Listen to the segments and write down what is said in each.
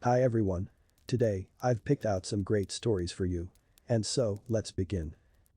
Hi everyone. Today, I've picked out some great stories for you. And so, let's begin.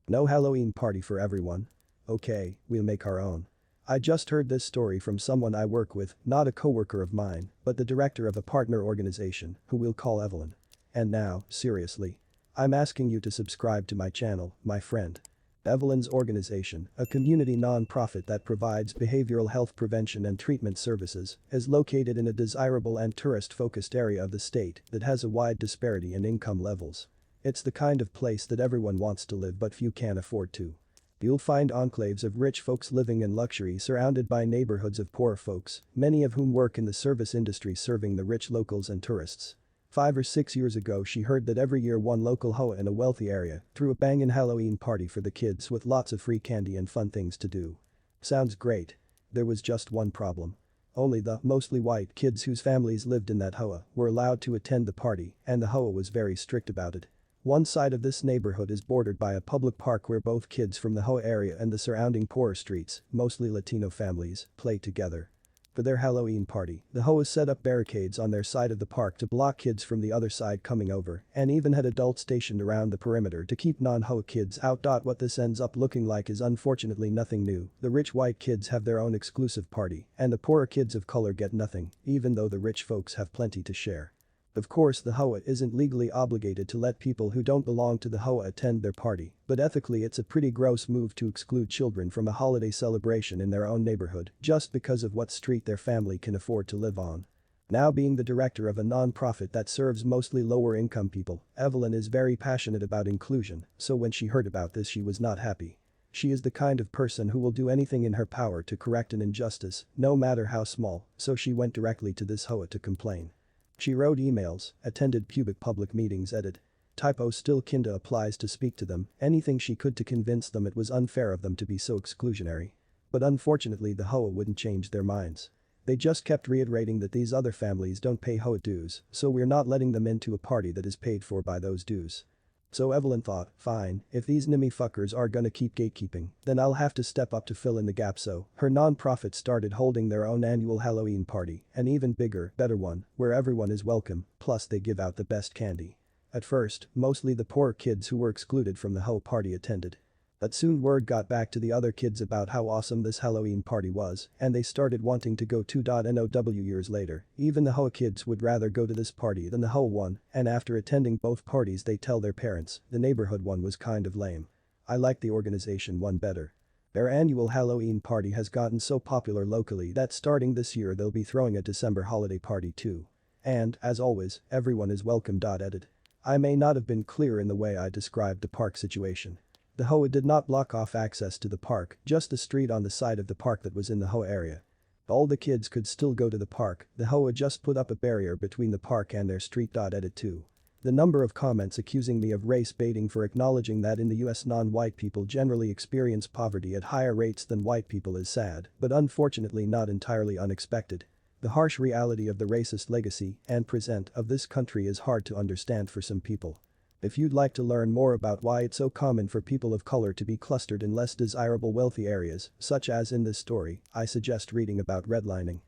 No Halloween party for everyone? Okay, we'll make our own. I just heard this story from someone I work with, not a coworker of mine, but the director of a partner organization, who we'll call Evelyn. And now, seriously. I'm asking you to subscribe to my channel, my friend. Evelyn's organization, a community non-profit that provides behavioral health prevention and treatment services, is located in a desirable and tourist-focused area of the state that has a wide disparity in income levels. It's the kind of place that everyone wants to live but few can afford to. You'll find enclaves of rich folks living in luxury surrounded by neighborhoods of poor folks, many of whom work in the service industry serving the rich locals and tourists. 5 or 6 years ago she heard that every year one local hoa in a wealthy area threw a bangin' Halloween party for the kids with lots of free candy and fun things to do. Sounds great. There was just one problem. Only the mostly white kids whose families lived in that hoa were allowed to attend the party, and the hoa was very strict about it. One side of this neighborhood is bordered by a public park where both kids from the hoa area and the surrounding poorer streets, mostly Latino families, play together. For their Halloween party, the hoas set up barricades on their side of the park to block kids from the other side coming over and even had adults stationed around the perimeter to keep non-hoa kids out. What this ends up looking like is unfortunately nothing new. The rich white kids have their own exclusive party and the poorer kids of color get nothing, even though the rich folks have plenty to share. Of course the hoa isn't legally obligated to let people who don't belong to the hoa attend their party, but ethically it's a pretty gross move to exclude children from a holiday celebration in their own neighborhood just because of what street their family can afford to live on. Now being the director of a non-profit that serves mostly lower income people, Evelyn is very passionate about inclusion, so when she heard about this she was not happy. She is the kind of person who will do anything in her power to correct an injustice, no matter how small, so she went directly to this hoa to complain. She wrote emails, attended public meetings. Typo still kinda applies to speak to them, anything she could to convince them it was unfair of them to be so exclusionary. But unfortunately the hoa wouldn't change their minds. They just kept reiterating that these other families don't pay hoa dues, so we're not letting them into a party that is paid for by those dues. So Evelyn thought, fine, if these nimmy fuckers are gonna keep gatekeeping, then I'll have to step up to fill in the gap. So her non-profit started holding their own annual Halloween party, an even bigger, better one, where everyone is welcome, plus they give out the best candy. At first, mostly the poor kids who were excluded from the hoa party attended. But soon word got back to the other kids about how awesome this Halloween party was, and they started wanting to go too. Now years later, even the hoa kids would rather go to this party than the hoa one, and after attending both parties they tell their parents, the neighborhood one was kind of lame. I like the organization one better. Their annual Halloween party has gotten so popular locally that starting this year they'll be throwing a December holiday party too. And, as always, everyone is welcome. I may not have been clear in the way I described the park situation. The hoa did not block off access to the park, just the street on the side of the park that was in the hoa area. All the kids could still go to the park, the hoa just put up a barrier between the park and their street. Too. The number of comments accusing me of race baiting for acknowledging that in the US non-white people generally experience poverty at higher rates than white people is sad, but unfortunately not entirely unexpected. The harsh reality of the racist legacy and present of this country is hard to understand for some people. If you'd like to learn more about why it's so common for people of color to be clustered in less desirable wealthy areas, such as in this story, I suggest reading about redlining.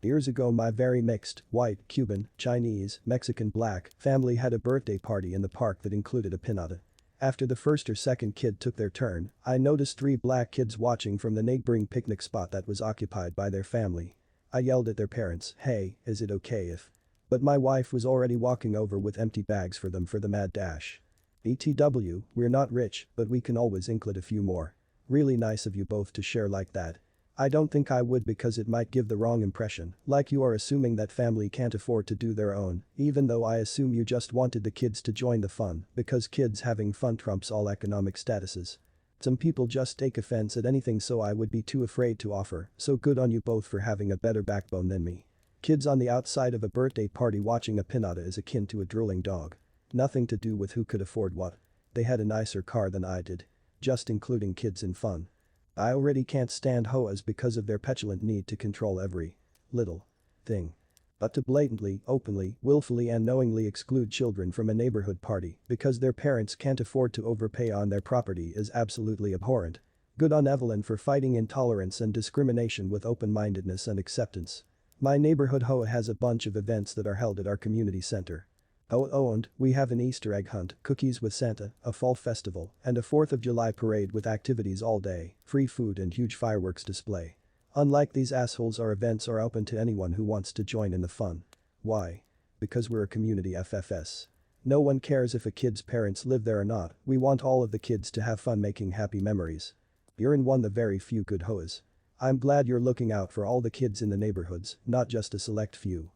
Years ago my very mixed, white, Cuban, Chinese, Mexican, black family had a birthday party in the park that included a pinata. After the first or second kid took their turn, I noticed 3 black kids watching from the neighboring picnic spot that was occupied by their family. I yelled at their parents, hey, is it okay if? But my wife was already walking over with empty bags for them for the mad dash. ETW, we're not rich, but we can always include a few more. Really nice of you both to share like that. I don't think I would because it might give the wrong impression, like you are assuming that family can't afford to do their own, even though I assume you just wanted the kids to join the fun because kids having fun trumps all economic statuses. Some people just take offense at anything, so I would be too afraid to offer, so good on you both for having a better backbone than me. Kids on the outside of a birthday party watching a pinata is akin to a drooling dog. Nothing to do with who could afford what. They had a nicer car than I did. Just including kids in fun. I already can't stand hoas because of their petulant need to control every little thing. But to blatantly, openly, willfully and knowingly exclude children from a neighborhood party because their parents can't afford to overpay on their property is absolutely abhorrent. Good on Evelyn for fighting intolerance and discrimination with open-mindedness and acceptance. My neighborhood HOA has a bunch of events that are held at our community center. And we have an Easter egg hunt, cookies with Santa, a fall festival, and a 4th of July parade with activities all day, free food and huge fireworks display. Unlike these assholes, our events are open to anyone who wants to join in the fun. Why? Because we're a community FFS. No one cares if a kid's parents live there or not, we want all of the kids to have fun making happy memories. You're in one of the very few good HOAs. I'm glad you're looking out for all the kids in the neighborhoods, not just a select few.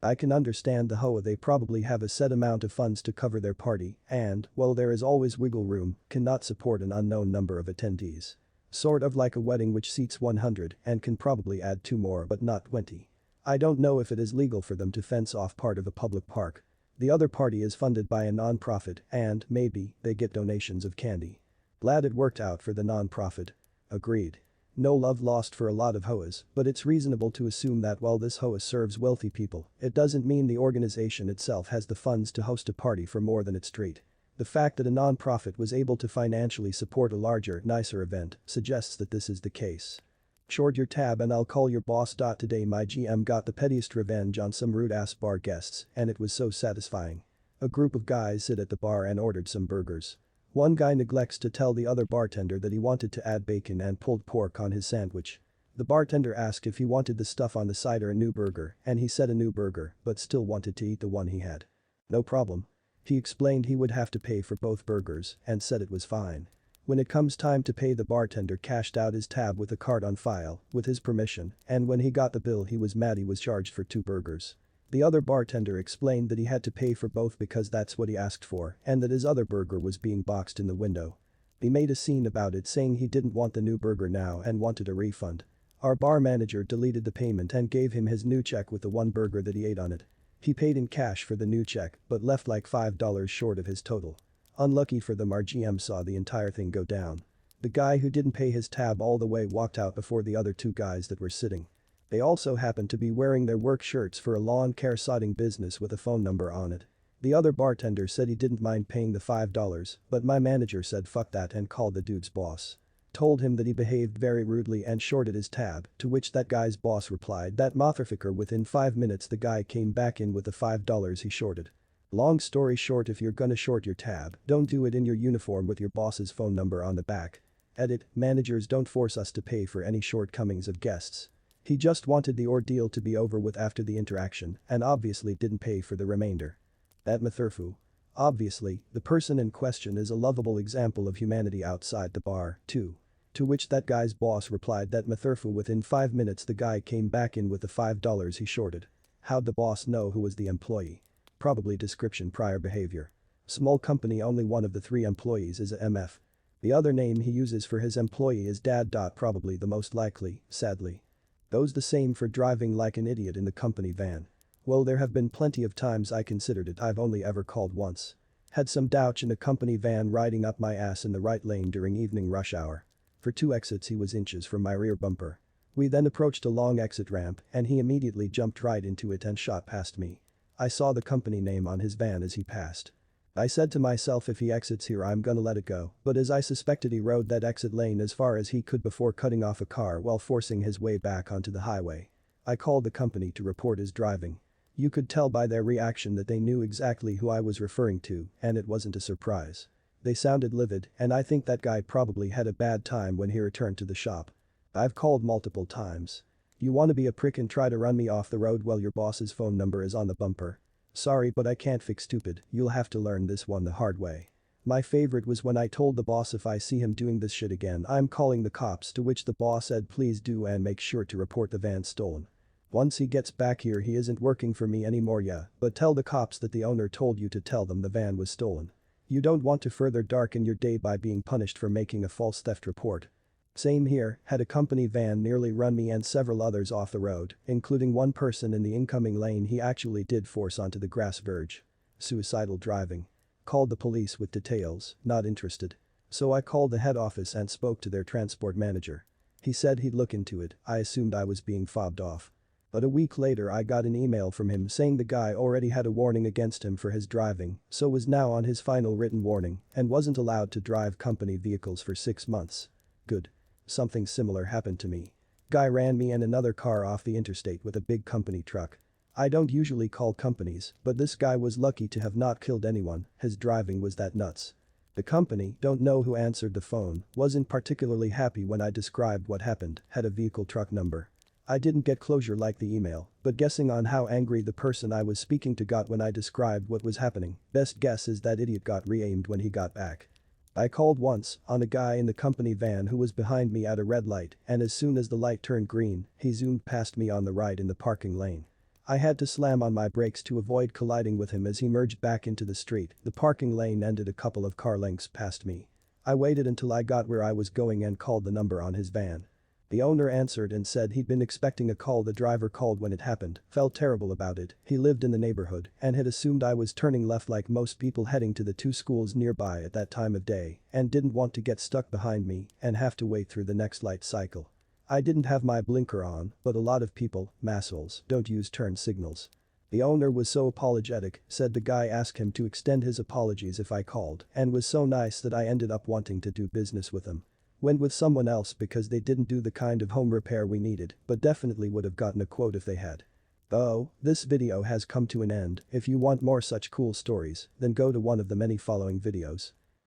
I can understand the HOA, they probably have a set amount of funds to cover their party and, while there is always wiggle room, cannot support an unknown number of attendees. Sort of like a wedding which seats 100 and can probably add 2 more but not 20. I don't know if it is legal for them to fence off part of a public park. The other party is funded by a non-profit and, maybe, they get donations of candy. Glad it worked out for the non-profit. Agreed. No love lost for a lot of HOAs, but it's reasonable to assume that while this HOA serves wealthy people, it doesn't mean the organization itself has the funds to host a party for more than its street. The fact that a non-profit was able to financially support a larger, nicer event suggests that this is the case. Short your tab and I'll call your boss. Today my GM got the pettiest revenge on some rude-ass bar guests, and it was so satisfying. A group of guys sit at the bar and ordered some burgers. One guy neglects to tell the other bartender that he wanted to add bacon and pulled pork on his sandwich. The bartender asked if he wanted the stuff on the side or a new burger, and he said a new burger, but still wanted to eat the one he had. No problem. He explained he would have to pay for both burgers and said it was fine. When it comes time to pay, the bartender cashed out his tab with a card on file, with his permission, and when he got the bill he was mad he was charged for 2 burgers. The other bartender explained that he had to pay for both because that's what he asked for and that his other burger was being boxed in the window. He made a scene about it, saying he didn't want the new burger now and wanted a refund. Our bar manager deleted the payment and gave him his new check with the one burger that he ate on it. He paid in cash for the new check but left like $5 short of his total. Unlucky for them, our GM saw the entire thing go down. The guy who didn't pay his tab all the way walked out before the other 2 guys that were sitting. They also happened to be wearing their work shirts for a lawn care sodding business with a phone number on it. The other bartender said he didn't mind paying the $5, but my manager said fuck that and called the dude's boss. Told him that he behaved very rudely and shorted his tab, to which that guy's boss replied that motherfucker. Within 5 minutes the guy came back in with the $5 he shorted. Long story short, if you're gonna short your tab, don't do it in your uniform with your boss's phone number on the back. Edit, managers don't force us to pay for any shortcomings of guests. He just wanted the ordeal to be over with after the interaction and obviously didn't pay for the remainder. That motherfu. Obviously, the person in question is a lovable example of humanity outside the bar, too. To which that guy's boss replied that motherfu. Within 5 minutes the guy came back in with the $5 he shorted. How'd the boss know who was the employee? Probably description prior behavior. Small company, only one of the 3 employees is a MF. The other name he uses for his employee is dad. Probably the most likely, sadly. Goes the same for driving like an idiot in the company van. Well, there have been plenty of times I considered it. I've only ever called once. Had some douch in a company van riding up my ass in the right lane during evening rush hour. For 2 exits he was inches from my rear bumper. We then approached a long exit ramp and he immediately jumped right into it and shot past me. I saw the company name on his van as he passed. I said to myself, if he exits here I'm gonna let it go, but as I suspected, he rode that exit lane as far as he could before cutting off a car while forcing his way back onto the highway. I called the company to report his driving. You could tell by their reaction that they knew exactly who I was referring to, and it wasn't a surprise. They sounded livid, and I think that guy probably had a bad time when he returned to the shop. I've called multiple times. You wanna be a prick and try to run me off the road while your boss's phone number is on the bumper? Sorry, but I can't fix stupid, you'll have to learn this one the hard way. My favorite was when I told the boss if I see him doing this shit again I'm calling the cops, to which the boss said please do and make sure to report the van stolen. Once he gets back here he isn't working for me anymore, yeah, but tell the cops that the owner told you to tell them the van was stolen. You don't want to further darken your day by being punished for making a false theft report. Same here, had a company van nearly run me and several others off the road, including one person in the incoming lane he actually did force onto the grass verge. Suicidal driving. Called the police with details, not interested. So I called the head office and spoke to their transport manager. He said he'd look into it. I assumed I was being fobbed off. But a week later I got an email from him saying the guy already had a warning against him for his driving, so was now on his final written warning and wasn't allowed to drive company vehicles for 6 months. Good. Something similar happened to me. Guy ran me and another car off the interstate with a big company truck. I don't usually call companies, but this guy was lucky to have not killed anyone, his driving was that nuts. The company, don't know who answered the phone, wasn't particularly happy when I described what happened, had a vehicle truck number. I didn't get closure like the email, but guessing on how angry the person I was speaking to got when I described what was happening, best guess is that idiot got re-aimed when he got back. I called once on a guy in the company van who was behind me at a red light, and as soon as the light turned green, he zoomed past me on the right in the parking lane. I had to slam on my brakes to avoid colliding with him as he merged back into the street. The parking lane ended a couple of car lengths past me. I waited until I got where I was going and called the number on his van. The owner answered and said he'd been expecting a call. The driver called when it happened, felt terrible about it, he lived in the neighborhood and had assumed I was turning left like most people heading to the two schools nearby at that time of day and didn't want to get stuck behind me and have to wait through the next light cycle. I didn't have my blinker on, but a lot of people, massholes, don't use turn signals. The owner was so apologetic, said the guy asked him to extend his apologies if I called, and was so nice that I ended up wanting to do business with him. Went with someone else because they didn't do the kind of home repair we needed, but definitely would have gotten a quote if they had. Oh, this video has come to an end. If you want more such cool stories, then go to one of the many following videos.